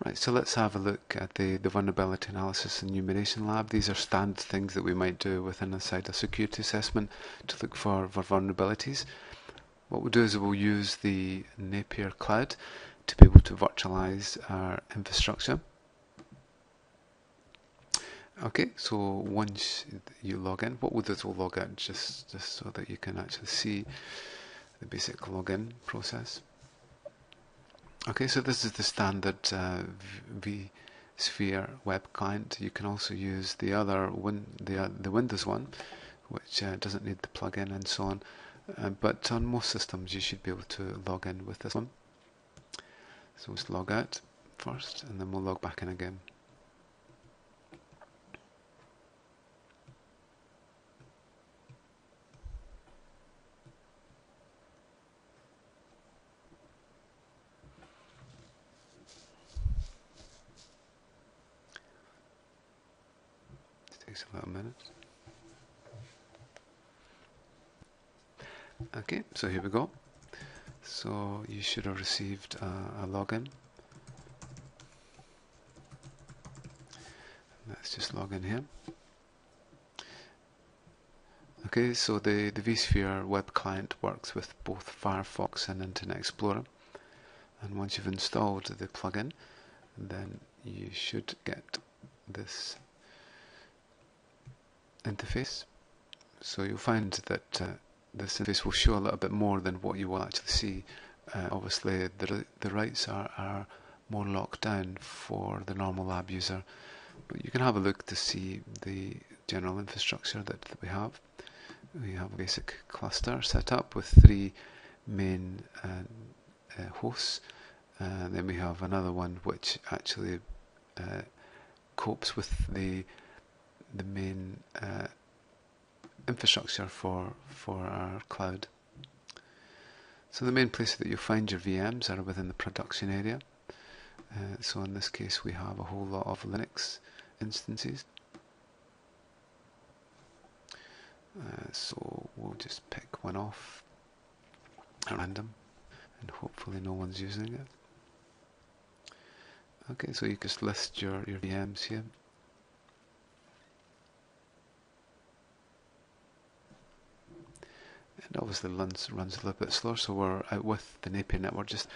Right, so let's have a look at the vulnerability analysis and enumeration lab. These are standard things that we might do inside a security assessment to look for vulnerabilities. What we'll do is we'll use the Napier cloud to be able to virtualize our infrastructure. Okay, so once you log in, what we'll do is we'll log out just so that you can actually see the basic login process. Okay, so this is the standard Vsphere Web Client. You can also use the other the Windows one, which doesn't need the plugin and so on. But on most systems, you should be able to log in with this one. So let's log out first, and then we'll log back in again. Takes a little minute. Okay, so here we go. So you should have received a login. Let's just log in here. Okay, so the Vsphere Web Client works with both Firefox and Internet Explorer. And once you've installed the plugin, then you should get this interface. So you'll find that this interface will show a little bit more than what you will actually see. Obviously, the rights are more locked down for the normal lab user, but you can have a look to see the general infrastructure that we have. We have a basic cluster set up with 3 main hosts, and then we have another one which actually copes with the main infrastructure for our cloud. So the main place that you'll find your VMs are within the production area. So in this case we have a whole lot of Linux instances. So we'll just pick one off at random, and hopefully no one's using it. Okay, so you just list your VMs here. And obviously runs a little bit slower, so we're out with the Napier network, so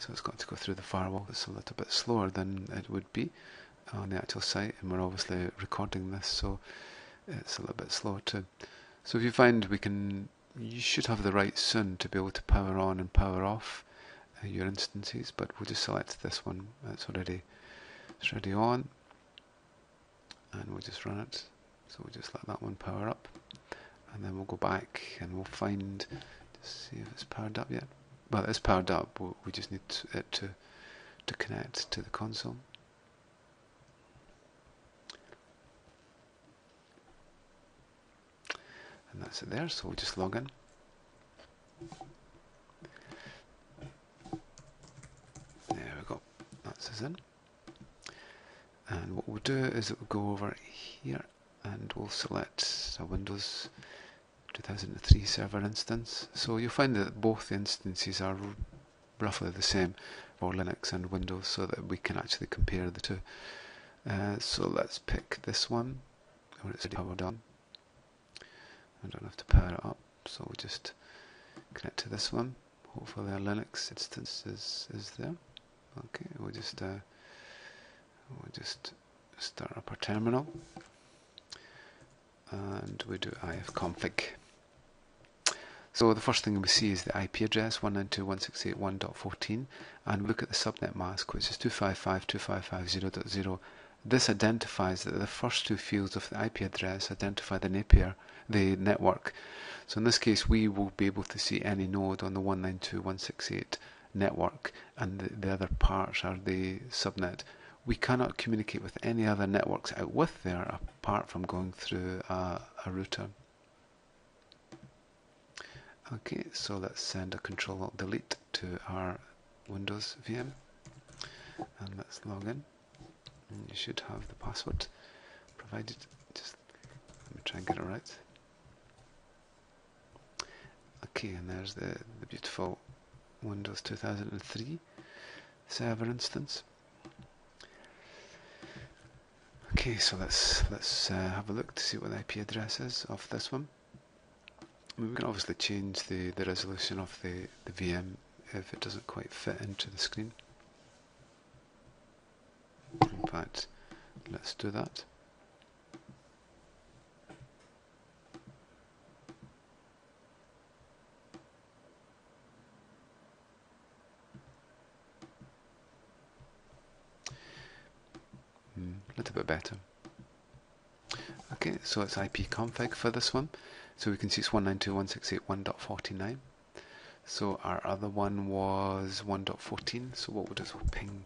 it's got to go through the firewall. It's a little bit slower than it would be on the actual site, and we're obviously recording this, so it's a little bit slower too. So if you find you should have the right soon to be able to power on and power off your instances, but we'll just select this one. It's ready on, and we'll just run it. So we'll just let that one power up, and then we'll go back and we'll find, just see if it's powered up yet. Well, it's powered up. We just need it to connect to the console. And that's it there, so we'll just log in. There we go, that's us in. And what we'll do is we'll go over here and we'll select a Windows 2003 server instance. So you'll find that both the instances are roughly the same for Linux and Windows, so that we can actually compare the two. So let's pick this one where it's already powered on. I don't have to power it up, so we'll just connect to this one. Hopefully our Linux instance is there. Okay, we'll just start up our terminal, and we do ifconfig. So the first thing we see is the IP address 192.168.1.14, and we look at the subnet mask, which is 255.255.0.0. This identifies that the first 2 fields of the IP address identify the network. So in this case, we will be able to see any node on the 192.168 network, and the other parts are the subnet. We cannot communicate with any other networks out with there apart from going through a router. Okay, so let's send a Control-Alt-Delete to our Windows VM, and let's log in. And you should have the password provided. Just let me try and get it right. Okay, and there's the beautiful Windows 2003 server instance. Okay, so let's have a look to see what the IP address is of this one. I mean, we can obviously change the resolution of the VM if it doesn't quite fit into the screen. In fact, let's do that. A little bit better. Okay, so it's IP config for this one. So we can see it's 192.168.1.49. So our other one was 1.14. So what we'll do is we'll ping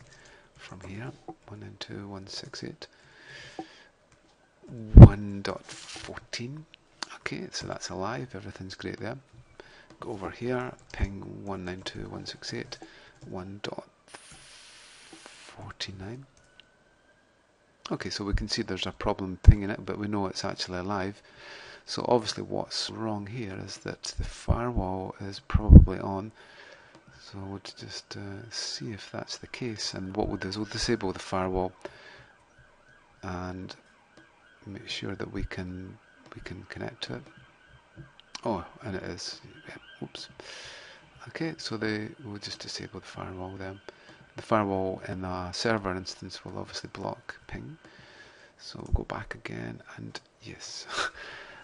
from here, 192.168.1.14. Okay, so that's alive, everything's great there. Go over here, ping 192.168.1.49. Okay, so we can see there's a problem pinging it, but we know it's actually alive. So obviously what's wrong here is that the firewall is probably on. So we'll just see if that's the case. And what we'll do is we'll disable the firewall and make sure that we can connect to it. Oh, and it is. Yeah, oops. Okay, so we'll just disable the firewall then. The firewall in a server instance will obviously block ping. So we'll go back again, and yes.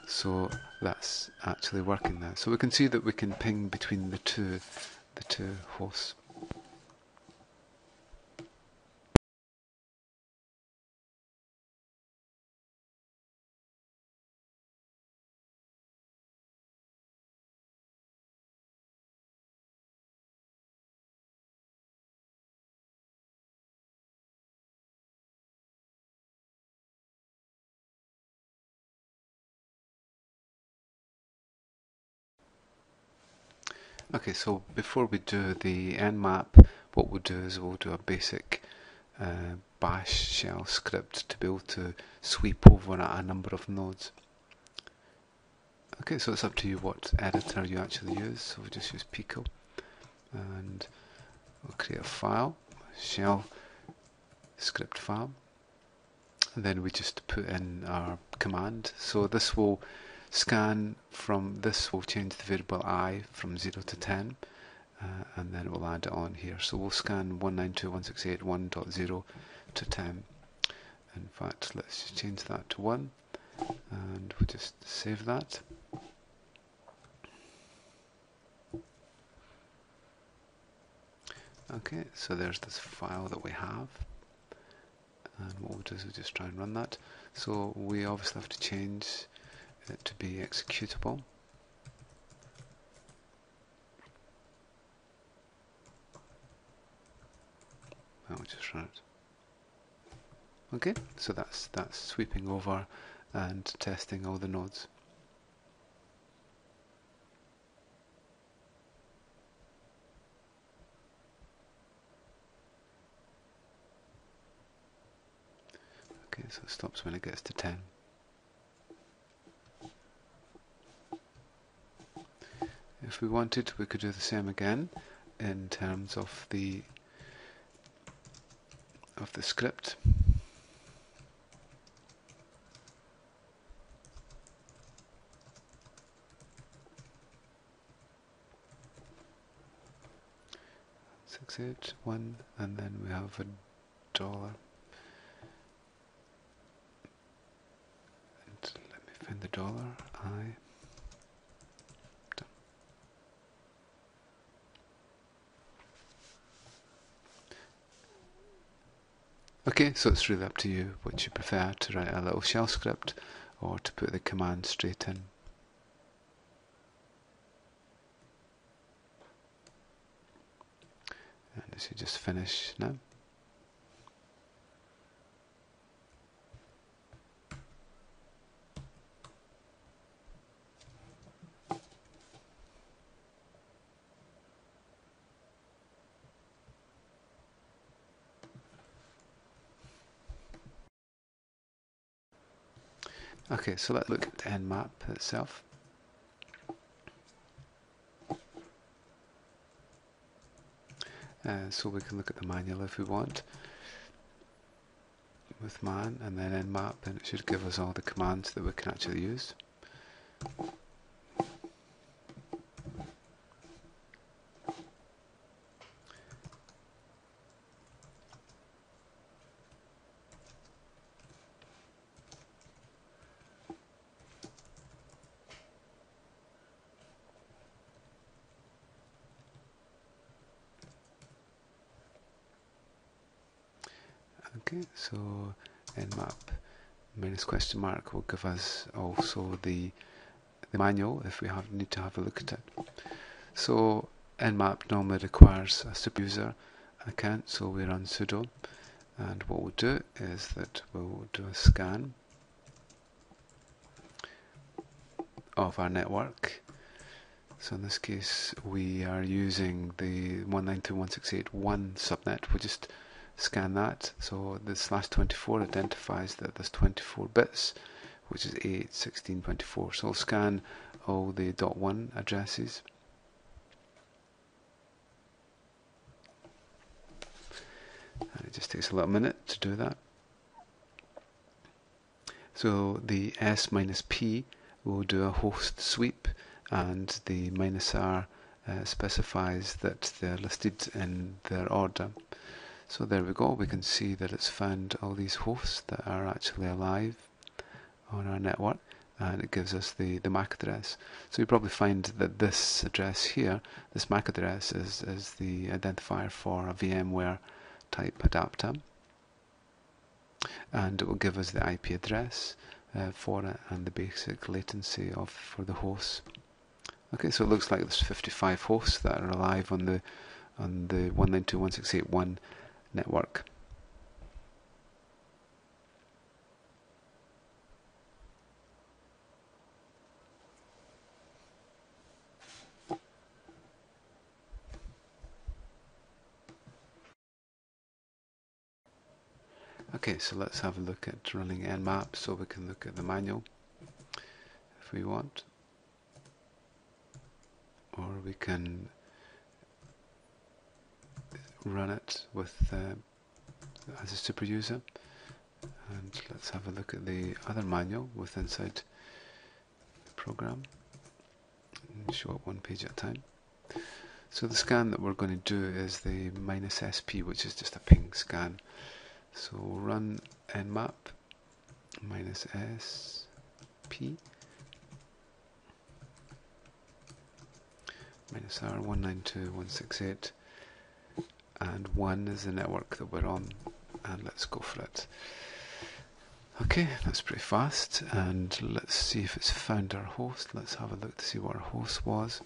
So that's actually working now. So we can see that we can ping between the two hosts. Okay, so before we do the Nmap, what we'll do is we'll do a basic bash shell script to be able to sweep over a number of nodes. Okay, so it's up to you what editor you actually use. So we'll just use Pico, and we'll create a file, shell script file, and then we just put in our command. So this will scan from this, will change the variable I from 0 to 10, and then we'll add it on here. So we'll scan 192.168.1.0 to 10. In fact, let's just change that to 1, and we'll just save that. Okay, so there's this file that we have, and what we'll do is we'll just try and run that. So we obviously have to change it to be executable. And we'll just run it. Okay, so that's sweeping over and testing all the nodes. Okay, so it stops when it gets to 10. If we wanted, we could do the same again in terms of the script. $681, and then we have a dollar. And let me find the dollar. Done. Okay, so it's really up to you what you prefer, to write a little shell script or to put the command straight in. And this should just finish now. Okay, so let's look at Nmap itself. So we can look at the manual if we want. with man and then Nmap, and it should give us all the commands that we can actually use. Okay, so Nmap minus question mark will give us also the manual if we need to have a look at it. So Nmap normally requires a super user account, so we run sudo, and what we'll do is that we'll do a scan of our network. So in this case we are using the 192.168.1 subnet. We'll just scan that. So the /24 identifies that there's 24 bits, which is 8, 16, 24. So we'll scan all the .1 addresses. And it just takes a little minute to do that. So the S-P will do a host sweep, and the -R specifies that they're listed in their order. So there we go, we can see that it's found all these hosts that are actually alive on our network, and it gives us the MAC address. So you probably find that this address here, this MAC address, is the identifier for a VMware type adapter, and it will give us the IP address for it and the basic latency for the hosts. Okay, so it looks like there's 55 hosts that are alive on the 192.168.1 network. Okay, so let's have a look at running Nmap, so we can look at the manual if we want, or we can run it with as a super user. And let's have a look at the other manual with inside the program and show it one page at a time. So the scan that we're going to do is the -SP, which is just a ping scan. So we'll run Nmap -SP -R 192.168, and 1 is the network that we're on, and let's go for it. Okay, that's pretty fast, and let's see if it's found our host. Let's have a look to see what our host was.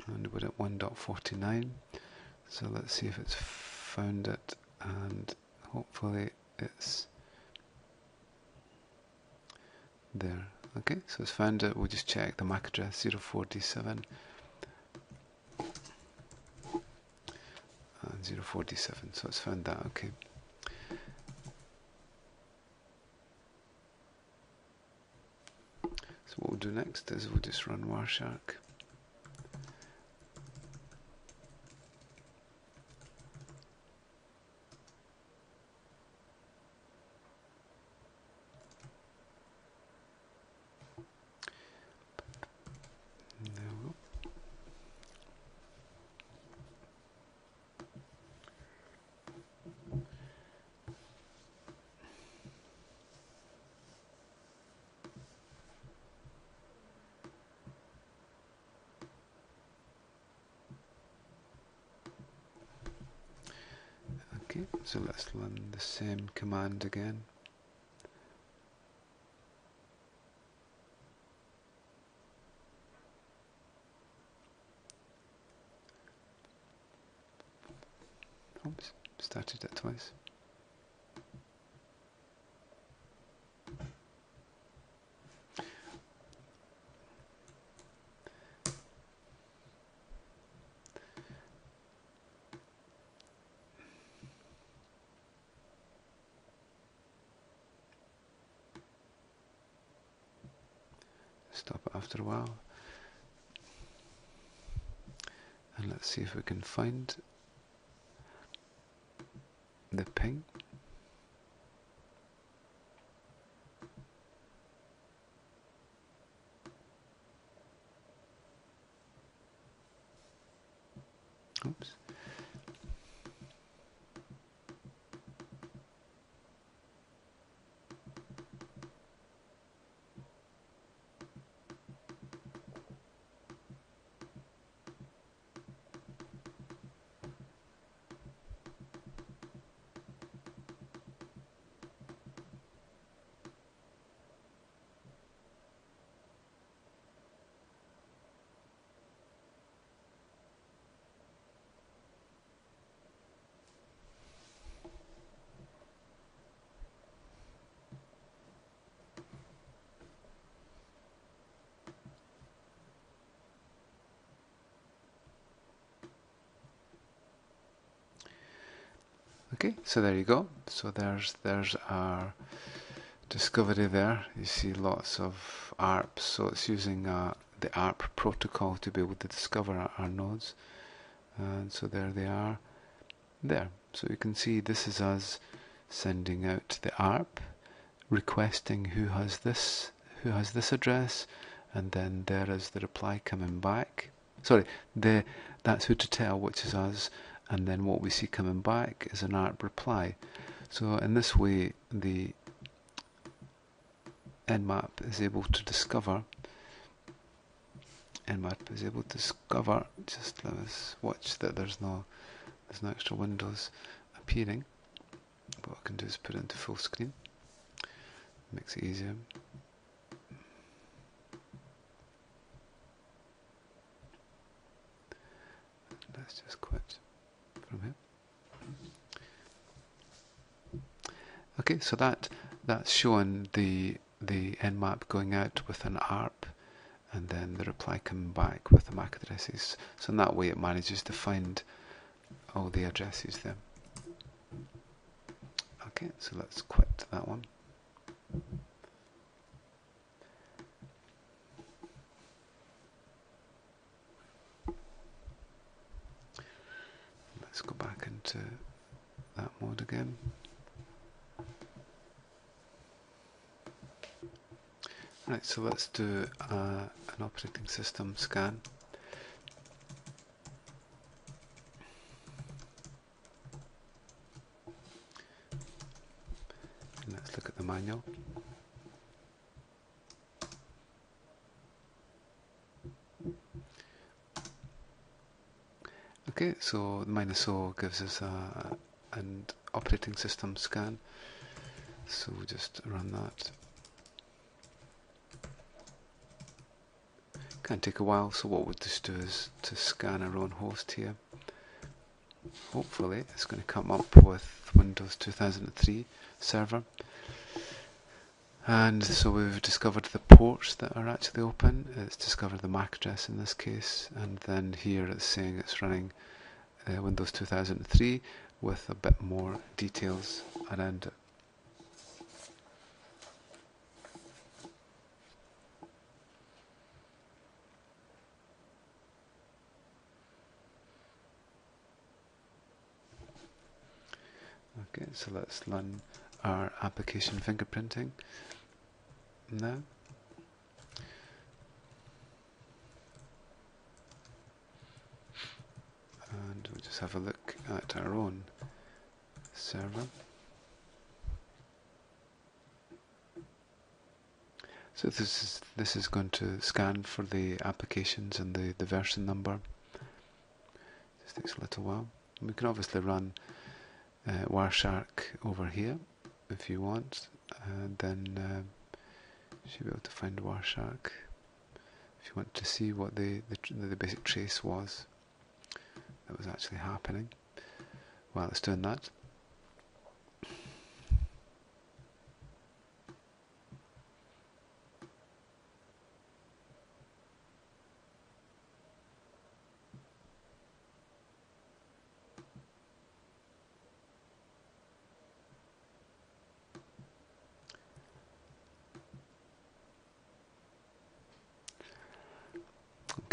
And we're at 1.49, so let's see if it's found it, and hopefully it's there. Okay, so it's found it. We'll just check the MAC address 04D7 and 04D7, so it's found that. Okay. So what we'll do next is we'll just run Wireshark. There we go. Okay, so let's run the same command again. Oops, started it twice. Stop it after a while, and let's see if we can find the ping. Oops. Okay, so there you go. So there's our discovery there. You see lots of ARPs, so it's using the ARP protocol to be able to discover our nodes. And so there they are there. So you can see this is us sending out the ARP, requesting who has this address, and then there is the reply coming back. Sorry, that's who to tell, which is us, and then what we see coming back is an ARP reply. So in this way, the Nmap is able to discover. Just let us watch that there's no extra windows appearing. What I can do is put it into full screen. Makes it easier. Let's just quit from here. Okay, so that's showing the Nmap going out with an ARP, and then the reply coming back with the MAC addresses. So in that way it manages to find all the addresses there. Okay, so let's quit that one. Let's go back into that mode again. Right, so let's do an operating system scan. And let's look at the manual. Okay, so -O gives us an operating system scan. So we'll just run that. Can take a while, so what we'll just do is to scan our own host here. Hopefully it's going to come up with Windows 2003 server. And so we've discovered the ports that are actually open. It's discovered the MAC address in this case, and then here it's saying it's running Windows 2003 with a bit more details around it. Okay, so let's run our application fingerprinting now. And we'll just have a look at our own server. So this is going to scan for the applications and the version number. This takes a little while. And we can obviously run Wireshark over here if you want, and then you should be able to find Wireshark if you want to see what the basic trace was that was actually happening while it's doing that.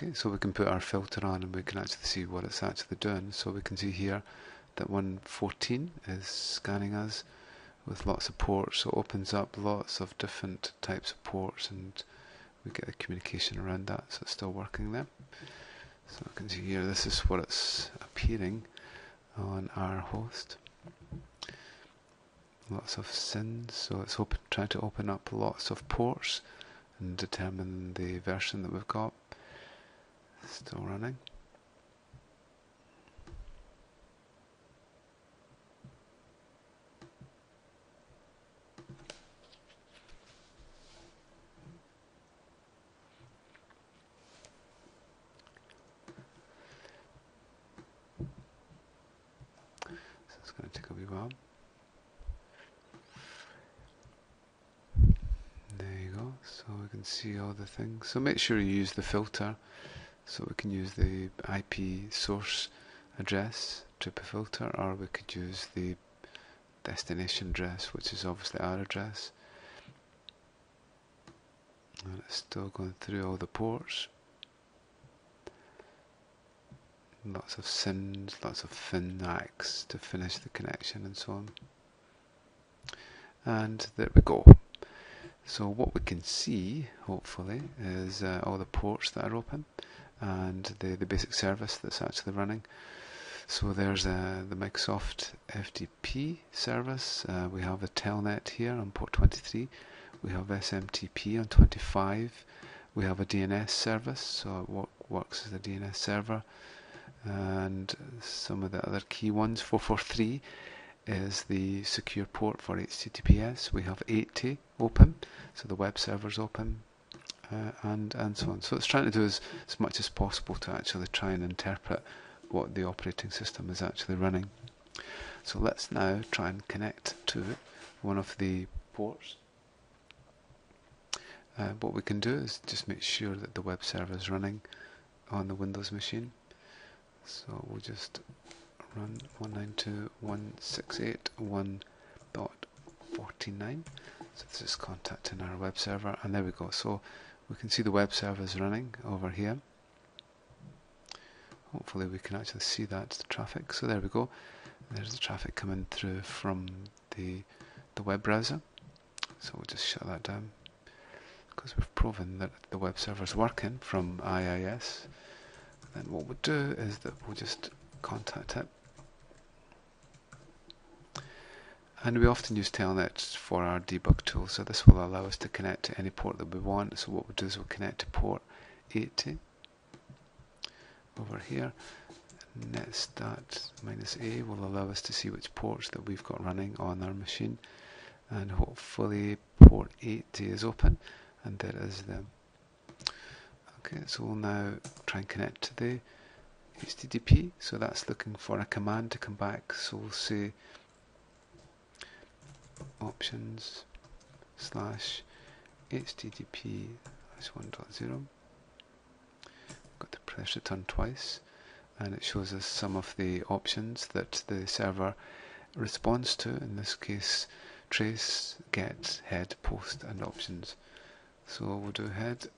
Okay, so we can put our filter on and we can actually see what it's actually doing. So we can see here that 114 is scanning us with lots of ports, so it opens up lots of different types of ports and we get a communication around that, so it's still working there. So you can see here, this is what it's appearing on our host. Lots of sins, so it's trying to open up lots of ports and determine the version that we've got. Still running. So it's going to take a wee while. There you go, so we can see all the things. So make sure you use the filter, so we can use the IP source address to filter, or we could use the destination address, which is obviously our address. And it's still going through all the ports. Lots of sins, lots of FINACs to finish the connection and so on. And there we go. So what we can see, hopefully, is all the ports that are open and the basic service that's actually running. So there's the Microsoft FTP service. We have a telnet here on port 23. We have SMTP on 25. We have a DNS service, so it works as a DNS server. And some of the other key ones, 443 is the secure port for HTTPS. We have 80 open, so the web server's open, and so on. So it's trying to do as much as possible to actually try and interpret what the operating system is actually running. So let's now try and connect to one of the ports. What we can do is just make sure that the web server is running on the Windows machine. So we'll just run 192.168.1.49. So this is contacting our web server, and there we go. So we can see the web server is running over here. Hopefully we can actually see that, the traffic. So there we go. There's the traffic coming through from the web browser. So we'll just shut that down because we've proven that the web server is working from IIS. Then what we'll do is that we'll just contact it. And we often use telnets for our debug tool, so this will allow us to connect to any port that we want. So what we'll do is we'll connect to port 80 over here. Netstat -A will allow us to see which ports that we've got running on our machine, and hopefully port 80 is open, and there is them. Okay, so we'll now try and connect to the HTTP. So that's looking for a command to come back. So we'll say options /HTTP /1.0. Got to press return twice, and it shows us some of the options that the server responds to. In this case, trace, get, head, post, and options. So we'll do head.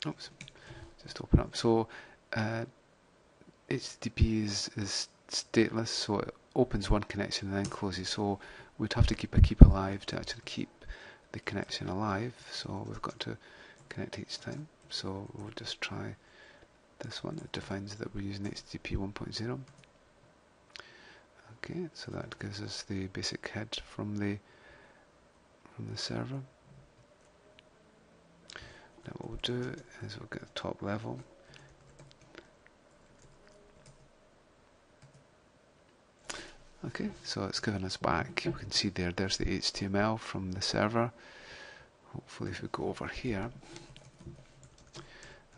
Oops, just open up. So HTTP is stateless, so it opens one connection and then closes. So we'd have to keep alive to actually keep the connection alive. So we've got to connect each time. So we'll just try this one. It defines that we're using HTTP 1.0. Okay, so that gives us the basic head from the server. Now what we'll do is we'll get the top level. Okay, so it's given us back. You can see there's the HTML from the server. Hopefully if we go over here,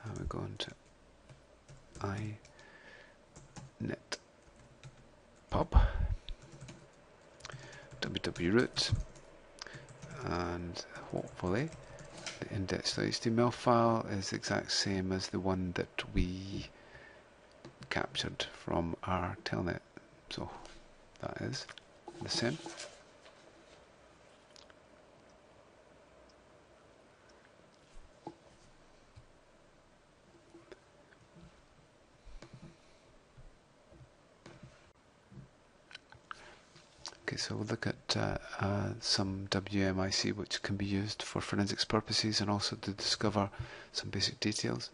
and we go into inetpub www.root, and hopefully the index.html file is the exact same as the one that we captured from our telnet. So that is the same. Okay, so we'll look at some WMIC which can be used for forensics purposes and also to discover some basic details.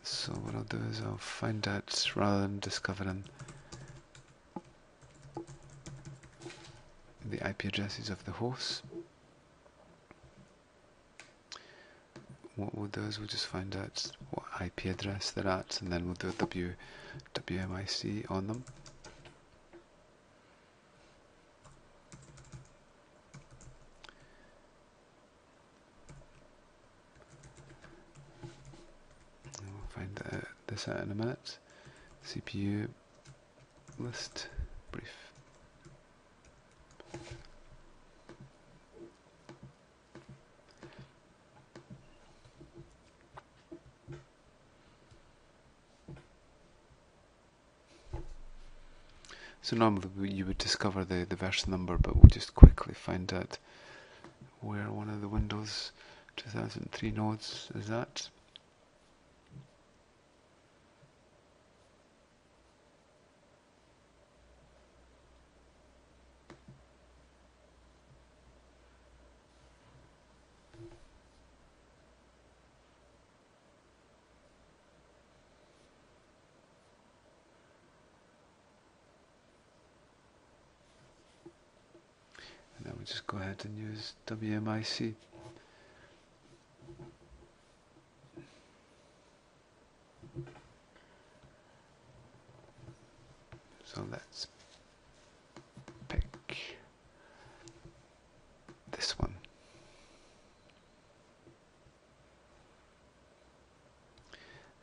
So what I'll do is I'll find out, rather than discovering the IP addresses of the hosts, what we'll do is we'll just find out what IP address they're at, and then we'll do a WMIC on them. And we'll find this out in a minute. CPU list brief. So normally you would discover the version number, but we'll just quickly find out where one of the Windows 2003 nodes is at. And then we just go ahead and use WMIC. So let's pick this one.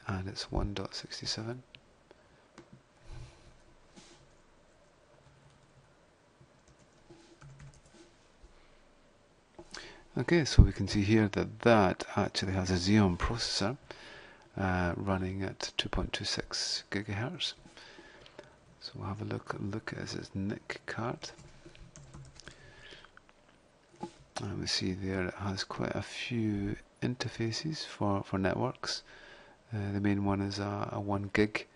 And it's 1.67. Okay, so we can see here that that actually has a Xeon processor running at 2.26 gigahertz. So we'll have a look at its NIC card. And we see there it has quite a few interfaces for networks. The main one is a 1 gig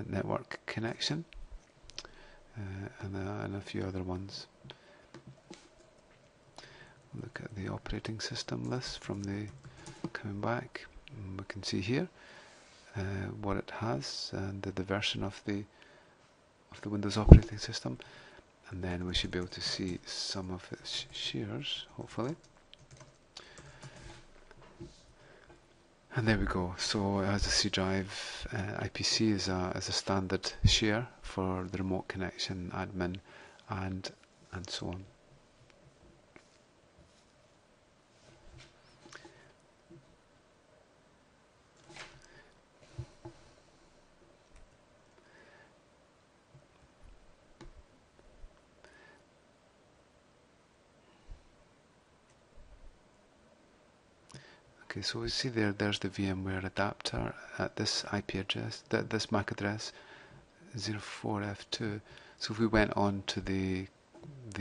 network connection, and a few other ones. Look at the operating system list from the coming back. And we can see here what it has and the version of the Windows operating system, and then we should be able to see some of its shares, hopefully. And there we go. So it has a C drive. IPC is a standard share for the remote connection, admin, and so on. Okay, so we see there's the VMware adapter at this IP address, this MAC address 04F2. So if we went on to the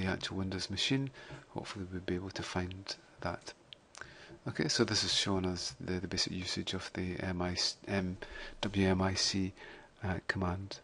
actual Windows machine, hopefully we'll be able to find that. Okay, so this is showing us the basic usage of the WMIC command.